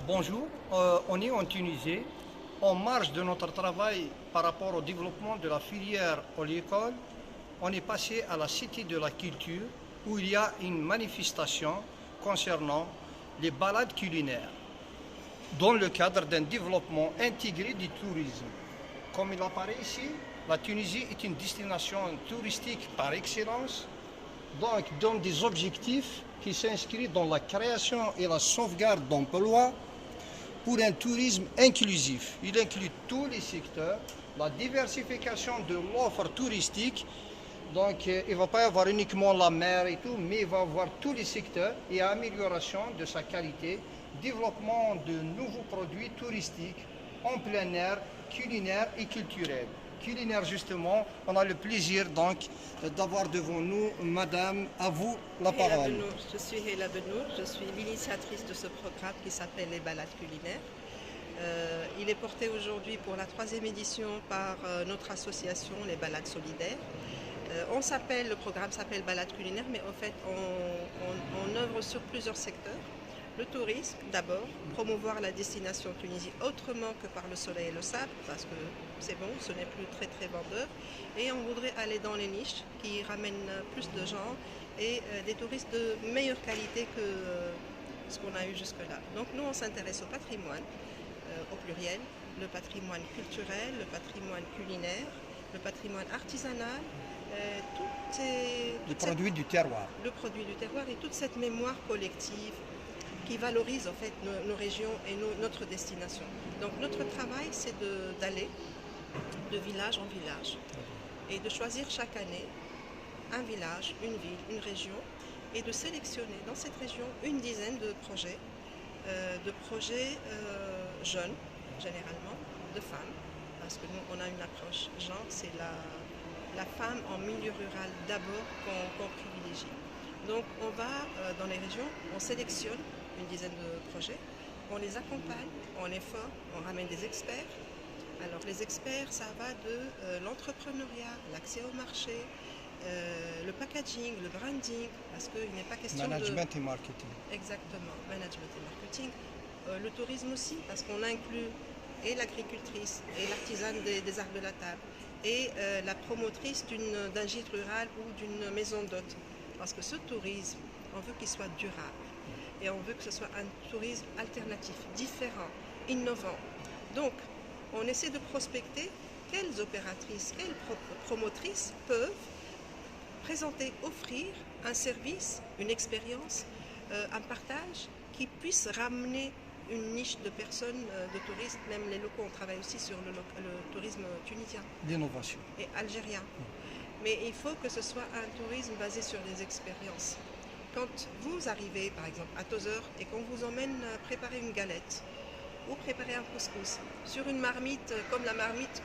Bonjour, on est en Tunisie. En marge de notre travail par rapport au développement de la filière oléicole, on est passé à la Cité de la Culture où il y a une manifestation concernant les balades culinaires dans le cadre d'un développement intégré du tourisme. Comme il apparaît ici, la Tunisie est une destination touristique par excellence, donc donne des objectifs qui s'inscrivent dans la création et la sauvegarde d'emplois pour un tourisme inclusif. Il inclut tous les secteurs, la diversification de l'offre touristique. Donc il ne va pas y avoir uniquement la mer et tout, mais il va y avoir tous les secteurs et amélioration de sa qualité, développement de nouveaux produits touristiques en plein air, culinaires et culturels. Culinaire justement, on a le plaisir donc d'avoir devant nous, madame, à vous la parole. Je suis Hela Benour, je suis l'initiatrice de ce programme qui s'appelle les balades culinaires. Il est porté aujourd'hui pour la 3e édition par notre association Les Balades Solidaires. Le programme s'appelle Balades culinaires, mais en fait on œuvre sur plusieurs secteurs. Le tourisme d'abord, promouvoir la destination Tunisie autrement que par le soleil et le sable, parce que c'est bon, ce n'est plus très vendeur. Et on voudrait aller dans les niches qui ramènent plus de gens et des touristes de meilleure qualité que ce qu'on a eu jusque-là. Donc nous on s'intéresse au patrimoine, au pluriel, le patrimoine culturel, le patrimoine culinaire, le patrimoine artisanal, Le produit du terroir et toute cette mémoire collective qui valorise en fait nos régions et notre destination. Donc notre travail c'est d'aller de village en village et de choisir chaque année un village, une ville, une région et de sélectionner dans cette région une dizaine de projets jeunes généralement, de femmes, parce que nous on a une approche genre, c'est la femme en milieu rural d'abord qu'on privilégie. Donc on va dans les régions, on sélectionne une dizaine de projets, on les accompagne, on les forme, on ramène des experts. Alors les experts, ça va de l'entrepreneuriat, l'accès au marché, le packaging, le branding, parce qu'il n'est pas question management et marketing. Exactement, management et marketing. Le tourisme aussi, parce qu'on inclut et l'agricultrice, et l'artisane des arts de la table, et la promotrice d'un gîte rural ou d'une maison d'hôtes. Parce que ce tourisme, on veut qu'il soit durable. Et on veut que ce soit un tourisme alternatif, différent, innovant. Donc, on essaie de prospecter quelles opératrices, quelles promotrices peuvent présenter, offrir un service, une expérience, un partage qui puisse ramener une niche de personnes, de touristes, même les locaux. On travaille aussi sur le tourisme tunisien. L'innovation. Et algérien. Mais il faut que ce soit un tourisme basé sur les expériences. Quand vous arrivez par exemple à Tozeur et qu'on vous emmène préparer une galette ou préparer un couscous sur une marmite comme la marmite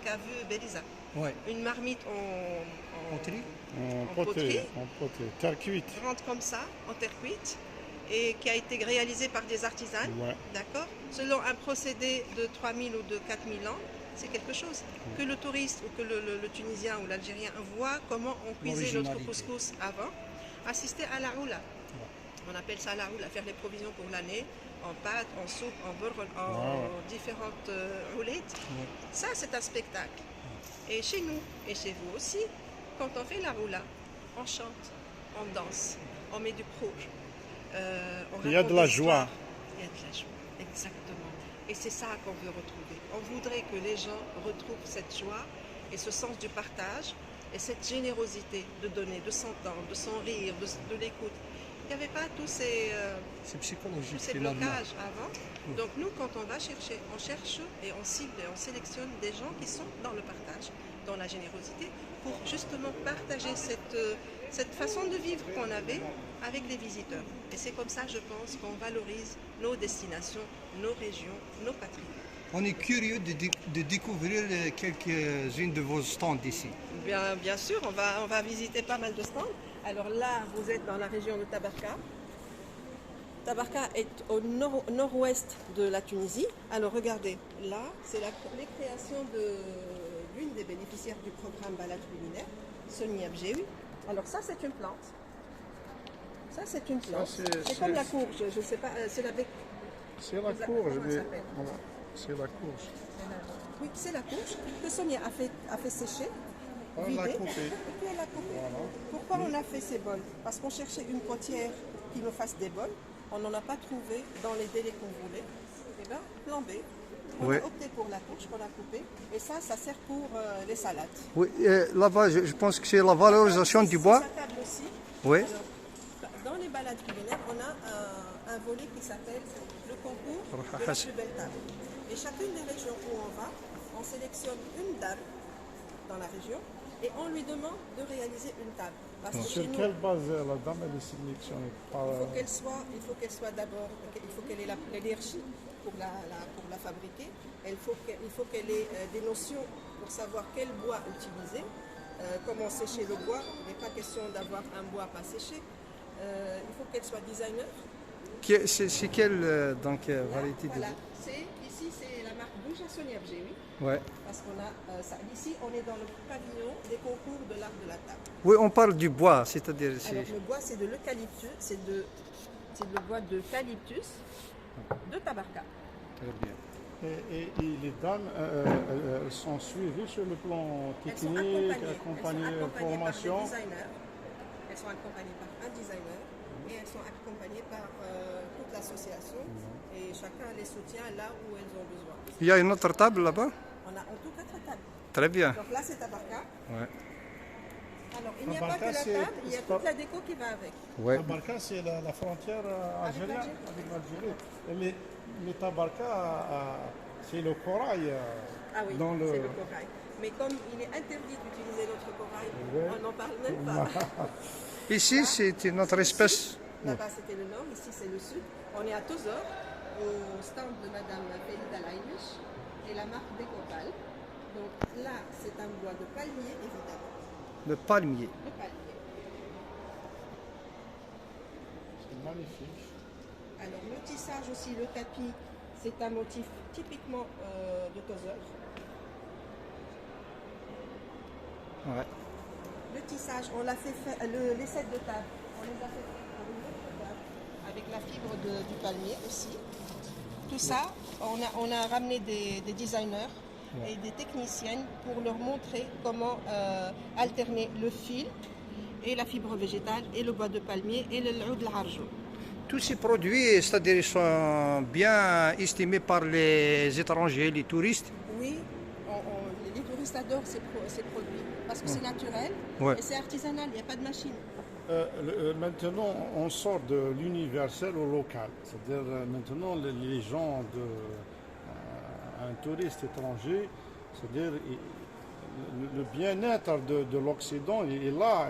qu'a vue Beliza, Ouais. une marmite en poterie, terre cuite, rentre comme ça, en terre cuite, et qui a été réalisée par des artisans, d'accord, selon un procédé de 3000 ou de 4000 ans. C'est quelque chose que le touriste ou que le Tunisien ou l'Algérien voit comment on cuisait notre couscous avant. Assister à la roula. On appelle ça la roula, faire les provisions pour l'année, en pâte, en soupe, en beurre, en différentes roulettes. Ça, c'est un spectacle. Et chez nous, et chez vous aussi, quand on fait la roula, on chante, on danse, on met du prout. Il y a de la joie. Il y a de la joie, exactement. Et c'est ça qu'on veut retrouver. On voudrait que les gens retrouvent cette joie et ce sens du partage et cette générosité de donner, de s'entendre, de s'en rire, de l'écoute. Il n'y avait pas tous ces blocages avant. Donc nous, quand on va chercher, on cherche et on cible et on sélectionne des gens qui sont dans le partage, dans la générosité, pour justement partager cette façon de vivre qu'on avait avec les visiteurs. Et c'est comme ça, je pense, qu'on valorise nos destinations, nos régions, nos patrimoines. On est curieux de découvrir quelques-unes de vos stands ici. Bien sûr, on va visiter pas mal de stands. Alors là, vous êtes dans la région de Tabarka. Tabarka est au nord-ouest de la Tunisie. Alors regardez, là, c'est les créations d'une des bénéficiaires du programme Balade culinaire, Sonia Abjeoui. Alors ça, c'est une plante. Ça, c'est une plante. C'est comme la courge, je ne sais pas, c'est la C'est la Vous a- courge. comment mais- ça s'appelle voilà, c'est la courge. Oui, c'est la courge que Sonia a fait sécher, On l'a vider, coupée. et puis elle l'a coupée. Voilà. Pourquoi on a fait ces bols? Parce qu'on cherchait une potière qui nous fasse des bols. On n'en a pas trouvé dans les délais qu'on voulait. Et bien, plan B. On Ouais. a opté pour la courge qu'on a coupée. Et ça sert pour les salades. Oui, là-bas, je pense que c'est la valorisation du bois. Sur sa table aussi. Oui. Alors, dans les balades culinaires, on a un volet qui s'appelle le concours de la plus belle table. Et chacune des régions où on va, on sélectionne une dame dans la région et on lui demande de réaliser une table. Parce que Sur chez nous, quelle base la dame elle est sélectionnée par, il faut qu'elle soit d'abord, il faut qu'elle ait l'énergie pour la fabriquer. Il faut qu'elle ait des notions pour savoir quel bois utiliser, comment sécher le bois. Il n'est pas question d'avoir un bois pas séché. Il faut qu'elle soit designer. C'est quelle donc, variété de Voilà. bois? Ici, c'est la marque Bouja Sonia Bgé, oui. Ouais. Parce qu'on a ça. Ici, on est dans le pavillon des concours de l'art de la table. Oui, on parle du bois, c'est-à-dire. Alors, le bois, c'est de l'eucalyptus, c'est le bois d'eucalyptus de Tabarka. Très bien. et les dames, elles sont suivies sur le plan Elles sont technique, accompagnées accompagnées par formation. des designers. Elles sont accompagnées par un designer et elles sont accompagnées par toute l'association. Et chacun les soutient là où elles ont besoin. Il y a une autre table là-bas? On a en tout 4 tables. Très bien. Donc là, c'est Tabarka. Ouais. Alors, il n'y a pas que Tabarka, la c'est- table, il y a c'est toute pas- la déco qui va avec. Ouais. Tabarka, c'est la frontière algérienne l'Algérie. avec l'Algérie. Mais Tabarka, c'est le corail. Ah oui, dans le... c'est le corail. Mais comme il est interdit d'utiliser notre corail, Ouais. on n'en parle même pas. Ici, c'est une autre espèce. Là-bas, c'était le nord, ici, c'est le sud. On est à Tozor, au stand de Madame Felida Laïnish et la marque Décopal. Donc là, c'est un bois de palmier, évidemment. Le palmier. De palmier. C'est magnifique. Alors, le tissage aussi, le tapis, c'est un motif typiquement de Tozor. Ouais. Le tissage, on l'a fait faire, les sets de table, on les a fait faire pour une autre table, avec la fibre du palmier aussi. Tout ça, on a ramené des designers et des techniciennes pour leur montrer comment alterner le fil et la fibre végétale et le bois de palmier et le l'oud l'arjo. Tous ces produits, c'est-à-dire, ils sont bien estimés par les étrangers, les touristes. Oui, les touristes adorent ces produits parce que c'est naturel Ouais. et c'est artisanal, il n'y a pas de machine. Maintenant, on sort de l'universel au local. C'est-à-dire, maintenant, les gens, un touriste étranger, c'est-à-dire, le bien-être de l'Occident, il est là.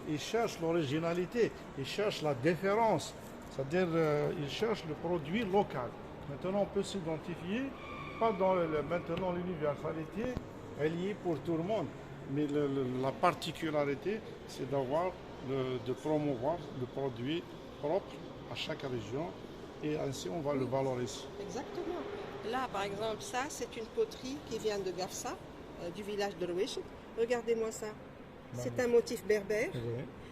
Il cherche l'originalité, il cherche la différence. C'est-à-dire, il cherche le produit local. Maintenant, on peut s'identifier, pas dans maintenant l'universalité, elle y est pour tout le monde. Mais la particularité, c'est de promouvoir le produit propre à chaque région et ainsi on va le valoriser. Exactement. Là, par exemple, ça, c'est une poterie qui vient de Gafsa, du village de Rouiche. Regardez-moi ça. C'est un motif berbère.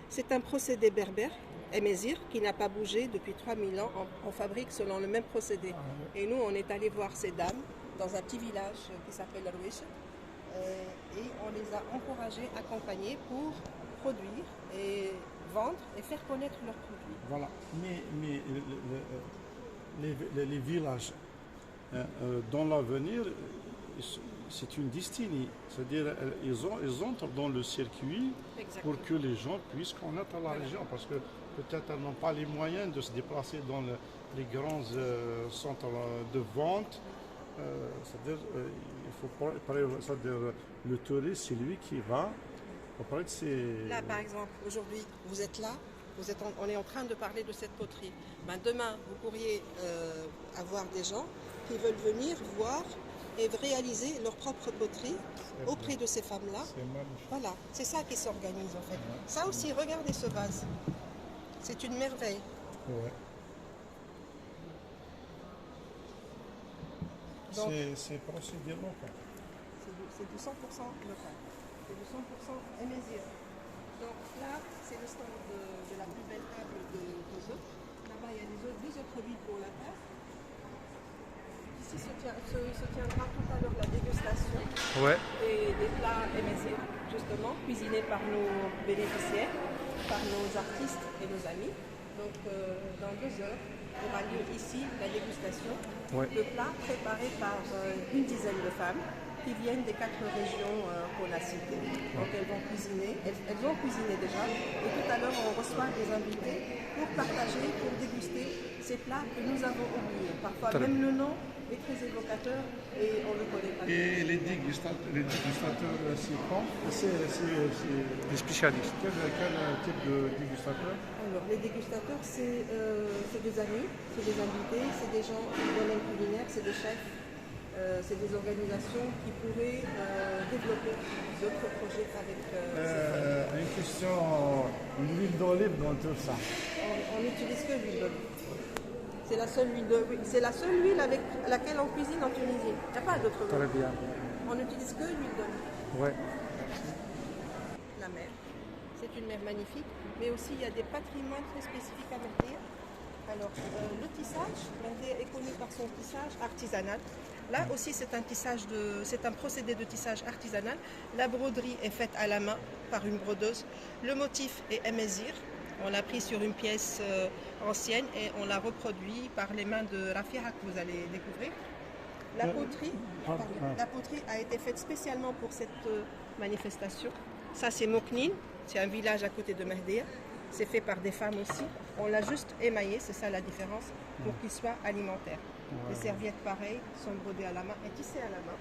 C'est un procédé berbère, Emezir, qui n'a pas bougé depuis 3000 ans. On fabrique selon le même procédé. Et nous, on est allé voir ces dames dans un petit village qui s'appelle Rouiche. Et on les a encouragés, accompagnés pour produire et vendre et faire connaître leurs produits. Voilà. Mais les villages, dans l'avenir, c'est une destinée. C'est-à-dire ils entrent dans le circuit Exactement. pour que les gens puissent connaître la région. Parce que peut-être elles n'ont pas les moyens de se déplacer dans les grands centres de vente. C'est-à-dire c'est-à-dire, le touriste, c'est lui qui va. Là, par exemple, aujourd'hui, vous êtes là, on est en train de parler de cette poterie. Ben, demain, vous pourriez avoir des gens qui veulent venir voir et réaliser leur propre poterie auprès de ces femmes-là. C'est magnifique. Voilà, c'est ça qui s'organise en fait. Ça aussi, regardez ce vase. C'est une merveille. Ouais. Donc, C'est procédé local. c'est du 100% local. C'est du 100% émésir. Donc là, c'est le stand de la plus belle table de Tozo. Là-bas, il y a deux autres huiles pour la table. aussi se tiendra tout à l'heure la dégustation Ouais. et des plats émésirs, justement, cuisinés par nos bénéficiaires, par nos artistes et nos amis. Donc dans 2 heures, aura lieu ici la dégustation Ouais. de plats préparés par une dizaine de femmes qui viennent des 4 régions qu'on a citées. Donc elles vont cuisiner, elles ont cuisiné déjà, et tout à l'heure on reçoit des invités pour partager, pour déguster ces plats que nous avons oubliés. Parfois même le nom est très évocateur et on ne le connaît pas. Et les dégustateurs, c'est quand? Des spécialistes. Quel type de dégustateur? Alors, les dégustateurs, c'est des amis, c'est des invités, c'est des gens du domaine culinaire, c'est des chefs, c'est des organisations qui pourraient développer d'autres projets avec Une question, l'huile d'olive dans tout ça. On n'utilise que l'huile d'olive. C'est la seule huile avec laquelle on cuisine en Tunisie. Il n'y a pas d'autre Très huile. bien. On n'utilise que l'huile d'olive. Ouais. La mer. C'est une mer magnifique, mais aussi il y a des patrimoines très spécifiques à Mehdia. Alors, le tissage, Mehdia est connu par son tissage artisanal. Là aussi, c'est un procédé de tissage artisanal. La broderie est faite à la main par une brodeuse. Le motif est émésir. On l'a pris sur une pièce ancienne et on l'a reproduit par les mains de Rafiha que vous allez découvrir. La poterie a été faite spécialement pour cette manifestation. Ça, c'est Moknin, c'est un village à côté de Mehdia. C'est fait par des femmes aussi. On l'a juste émaillé, c'est ça la différence, pour qu'il soit alimentaire. Les serviettes, pareilles, sont brodées à la main et tissées à la main.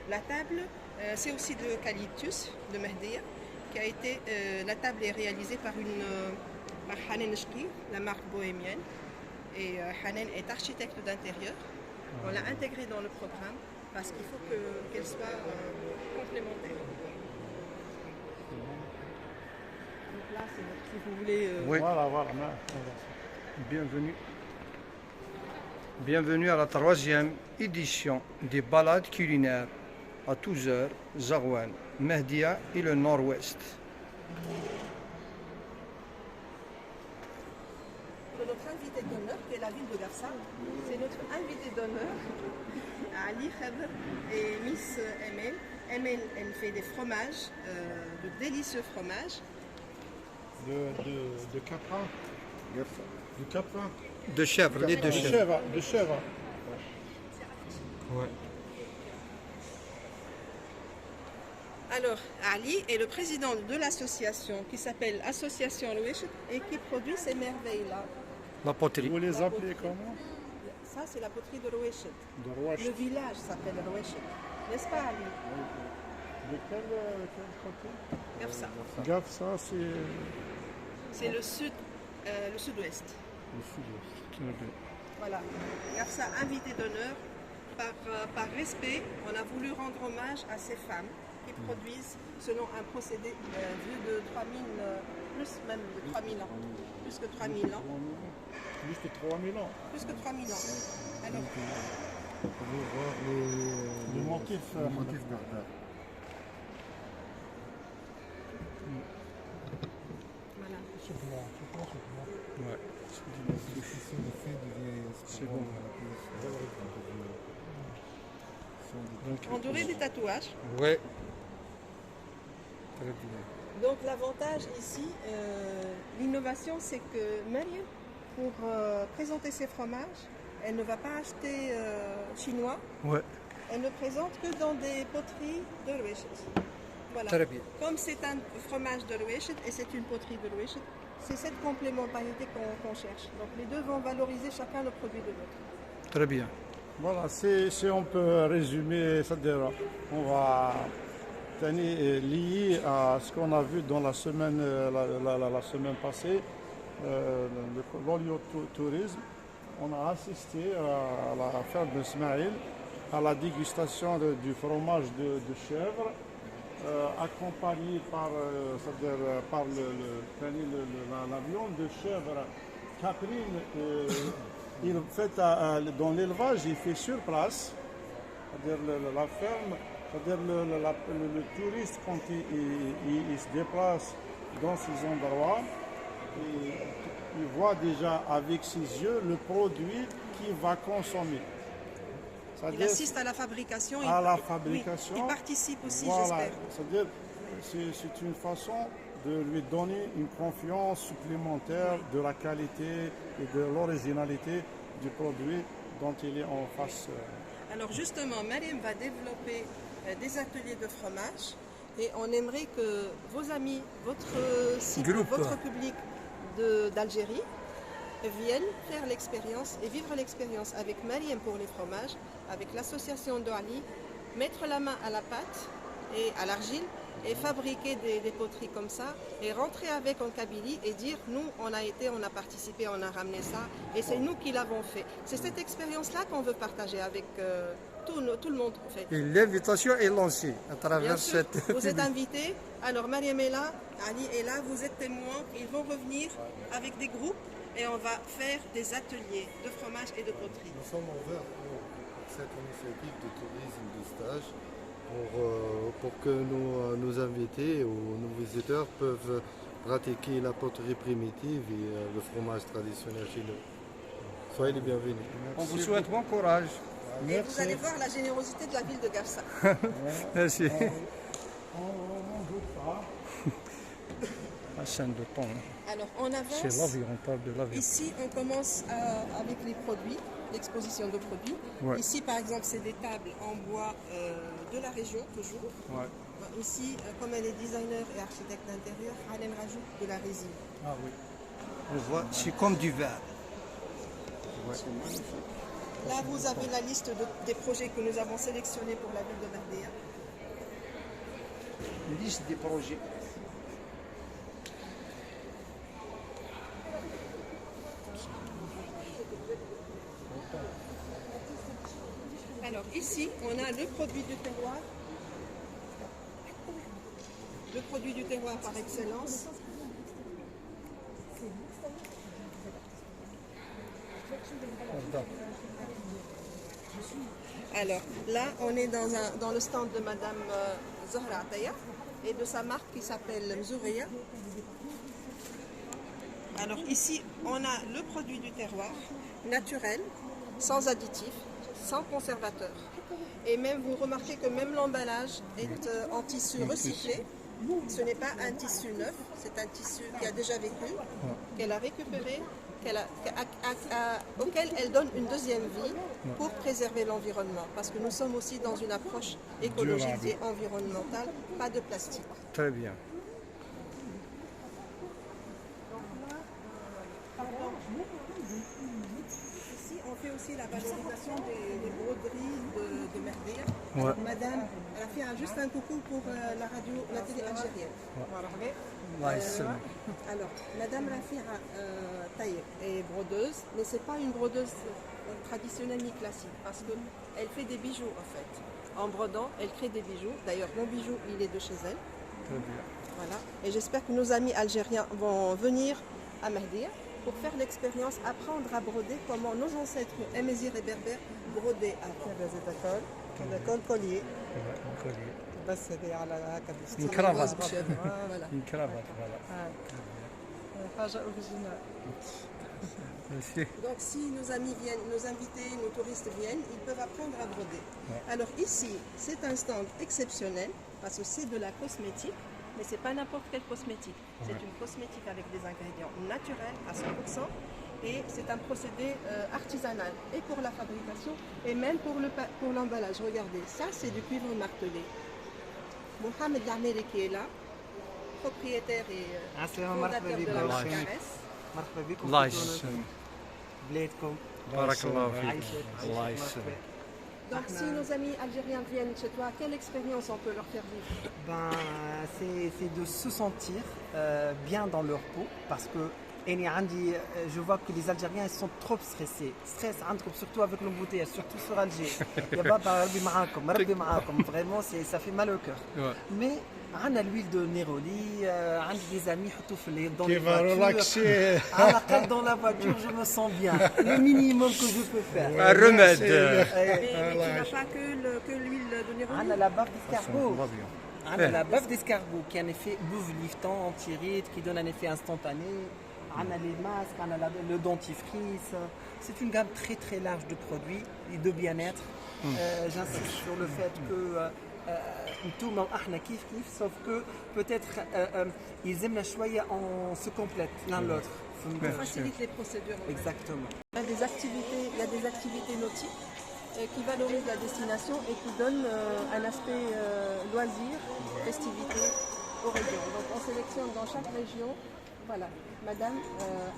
La table, c'est aussi de Calyptus, de Mehdia. La table est réalisée par Hanen Shki, la marque bohémienne. Et Hanen est architecte d'intérieur. On l'a intégrée dans le programme parce qu'il faut qu'elle soit complémentaire. Donc là, si vous voulez... Oui. Voilà. Bienvenue. Bienvenue à la 3e édition des balades culinaires à Touzer, Zarouane, Mehdia et le Nord-Ouest. Notre invité d'honneur, qui est la ville de Garsa, c'est notre invité d'honneur, Ali Khabr et Miss Emel. Emel, elle fait des fromages, de délicieux fromages. De caprin. Du caprin. De chèvre, les deux chèvres. De chèvre. Ouais. Alors, Ali est le président de l'association qui s'appelle Association Rouéchet et qui produit ces merveilles-là. La poterie. Vous les appelez comment? Ça, c'est la poterie de Rouéchet. De Rouéchet. Le village s'appelle Rouéchet. N'est-ce pas, Ali? De quel côté? Gafsa. Gafsa, C'est le sud-ouest. le sud-ouest. Voilà. Gafsa, invité d'honneur. Par respect, on a voulu rendre hommage à ces femmes qui produisent selon un procédé vieux de 3000, plus même de 3000 ans. Plus que 3000 ans. Plus que 3000 ans. Plus que 3000 ans. Alors, On peut voir Le motif. berbère. voilà. Ouais. C'est bon. En doré des tatouages. Ouais. Très bien. Donc l'avantage ici, l'innovation, c'est que Mariam, pour présenter ses fromages, elle ne va pas acheter chinois, Ouais. elle ne présente que dans des poteries de Rouéchet. Voilà. Très bien. Comme c'est un fromage de Rouéchet et c'est une poterie de Rouéchet, c'est cette complémentarité qu'on cherche. Donc les deux vont valoriser chacun le produit de l'autre. Très bien. Voilà, si on peut résumer, c'est-à-dire on va lié à ce qu'on a vu dans la semaine, la semaine passée, l'oliotourisme. On a assisté à la ferme d'Ismaïl, à la dégustation du fromage de chèvre, accompagné par, par la viande de chèvre caprine. Dans l'élevage, il fait sur place, c'est-à-dire la ferme, c'est-à-dire le touriste quand il se déplace dans ces endroits, il voit déjà avec ses yeux le produit qu'il va consommer. Il assiste à la fabrication. À la fabrication. Oui, il participe aussi, voilà. j'espère. C'est-à-dire, c'est une façon de lui donner une confiance supplémentaire de la qualité et de l'originalité du produit dont il est en face. Alors justement, Mariam va développer des ateliers de fromage et on aimerait que vos amis, votre site, votre public d'Algérie viennent faire l'expérience et vivre l'expérience avec Mariam pour les fromages, avec l'association d'Ali, mettre la main à la pâte et à l'argile et fabriquer des poteries comme ça et rentrer avec en Kabylie et dire nous on a participé, on a ramené ça et c'est nous qui l'avons fait. C'est cette expérience-là qu'on veut partager avec tout le monde en fait. Et l'invitation est lancée à travers Bien sûr, cette... vous êtes invités, alors Mariam est là, Ali est là, vous êtes témoins, ils vont revenir avec des groupes et on va faire des ateliers de fromage et de poterie. Nous sommes ouverts pour cette initiative de tourisme de stage pour que nos invités ou nos visiteurs peuvent pratiquer la poterie primitive et le fromage traditionnel chez nous. Soyez les bienvenus. On vous souhaite bon courage. Et vous allez voir la générosité de la ville de Garça. Merci. On n'en doute pas. La chaîne de temps. Alors on avance. C'est l'avion, on parle de l'avion. Ici on commence avec les produits, l'exposition de produits. Ouais. Ici par exemple c'est des tables en bois de la région toujours. Ouais. Ici, comme elle est designer et architecte d'intérieur, elle rajoute de la résine. Ah oui. On voit, c'est comme du verre. Ouais. Là, vous avez la liste des projets que nous avons sélectionnés pour la ville de Mardea. Une liste des projets. Alors ici, on a le produit du terroir. Le produit du terroir par excellence. Alors là, on est dans le stand de Madame Zahra Ataya et de sa marque qui s'appelle Mzouria. Alors ici, on a le produit du terroir, naturel, sans additifs, sans conservateur. Et même, vous remarquez que même l'emballage est en tissu recyclé. Ce n'est pas un tissu neuf, c'est un tissu qui a déjà vécu, qu'elle a récupéré, auquel elle donne une deuxième vie pour préserver l'environnement. Parce que nous sommes aussi dans une approche écologique et environnementale, pas de plastique. Très bien. Ici, on fait aussi la valorisation des broderies de Mardea. Ouais. Madame, elle a fait juste un coucou pour la télé algérienne. Alors, Madame Rafira Taïeb est brodeuse, mais ce n'est pas une brodeuse traditionnelle ni classique, parce qu'elle fait des bijoux en fait. En brodant, elle crée des bijoux. D'ailleurs, mon bijou, il est de chez elle. Très bien. Voilà. Et j'espère que nos amis algériens vont venir à Mardea pour faire l'expérience, apprendre à broder comment nos ancêtres Amazigh et Berbères brodaient avant. كل كوليي collier. بس هذه على هكا Une cravate. Voilà. Une cravate, voilà. حاجة أوريجينال. Merci. Donc si nos amis viennent, nos invités, nos touristes viennent, ils peuvent apprendre à broder. Ouais. Alors ici, c'est un stand exceptionnel parce que c'est de la cosmétique, mais c'est pas n'importe quelle cosmétique. C'est une cosmétique avec des ingrédients naturels à 100% et c'est un procédé artisanal et pour la fabrication et même pour l'emballage. Regardez, ça c'est du cuivre martelé. Mohamed Lameli qui est là, propriétaire et fondateur de la marque Ares. مرحبا بكم الله في تونس، يسلمك. بلادكم. بارك الله فيك. عايشك. الله يسلمك. Donc si nos amis algériens viennent chez toi, quelle expérience on peut leur faire vivre? Ben, c'est de se sentir bien dans leur peau parce que je vois que les Algériens ils sont trop stressés. Stress surtout avec l'embouteillage, surtout sur Alger. Ya baba, rabbi ma'akom, rabbi ma'akom. Vraiment, ça fait mal au cœur. Ouais. Mais on a l'huile de Néroli, on a des amis dans Qui les va voitures. relaxer. À la tête dans la voiture, je me sens bien. Le minimum que je peux faire. Un remède. Mais tu n'as pas que l'huile de Néroli. On a la bave d'escargot. L'avion. On a la bave d'escargot qui a un effet bouffe liftant, anti-ride, qui donne un effet instantané. On a les masques, on a le dentifrice. C'est une gamme très très large de produits et de bien-être. J'insiste sur le fait que tout sauf que peut-être ils aiment la choyer, on se complète l'un l'autre. On facilite les procédures. Exactement. Il y a des activités nautiques qui valorisent la destination et qui donnent un aspect loisir, festivité aux régions. Donc on sélectionne dans chaque région. Voilà, madame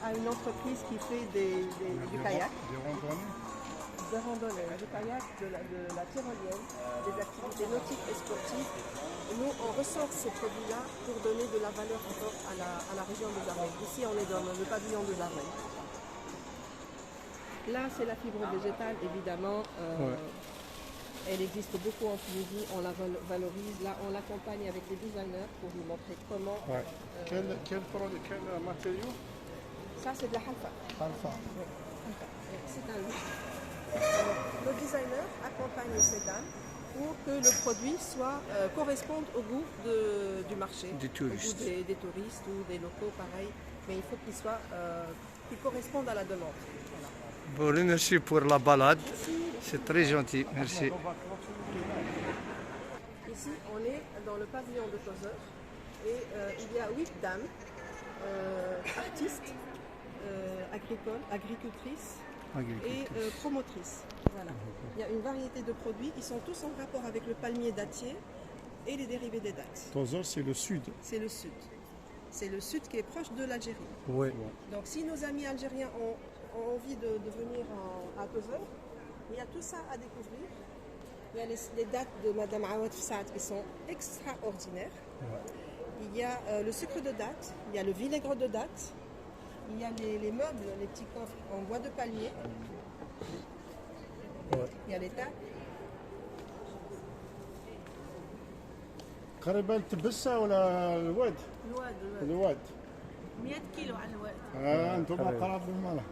a une entreprise qui fait du kayak. Des randonnées, du kayak, de la tyrolienne, des activités nautiques et sportives. Et nous, on ressort ces produits-là pour donner de la valeur encore à la région des Ardennes. Ici, on est dans le pavillon des Ardennes. Là, c'est la fibre végétale, évidemment. Elle existe beaucoup en Tunisie, on la valorise. Là, on l'accompagne avec les designers pour lui montrer comment. Quel matériau? Ça, c'est de la halfa. Alpha. Oui, halfa. C'est un luxe. Le designer accompagne ces dames pour que le produit corresponde au goût du marché, Des touristes. au goût des touristes ou des locaux, pareil. Mais il faut qu'il corresponde à la demande. Voilà. Bon, merci pour la balade. C'est très gentil, merci. Ici, on est dans le pavillon de Tozeur et il y a 8 dames, artistes, agricultrices et promotrices. Voilà. Il y a une variété de produits, ils sont tous en rapport avec le palmier dattier et les dérivés des dattes. Tozeur, c'est le sud. C'est le sud. C'est le sud qui est proche de l'Algérie. Oui. Donc si nos amis algériens ont envie de venir à Tozeur, il y a tout ça à découvrir. Il y a les dattes de Madame Awad Fsaad qui sont extraordinaires. Il y a le sucre de date, il y a le vinaigre de date, il y a les meubles, les petits coffres en bois de palmier. Il y a les tables. قريبة التبسة ولا الواد؟ الواد الواد 100 كيلو على الواد. انتم قراب من ماله.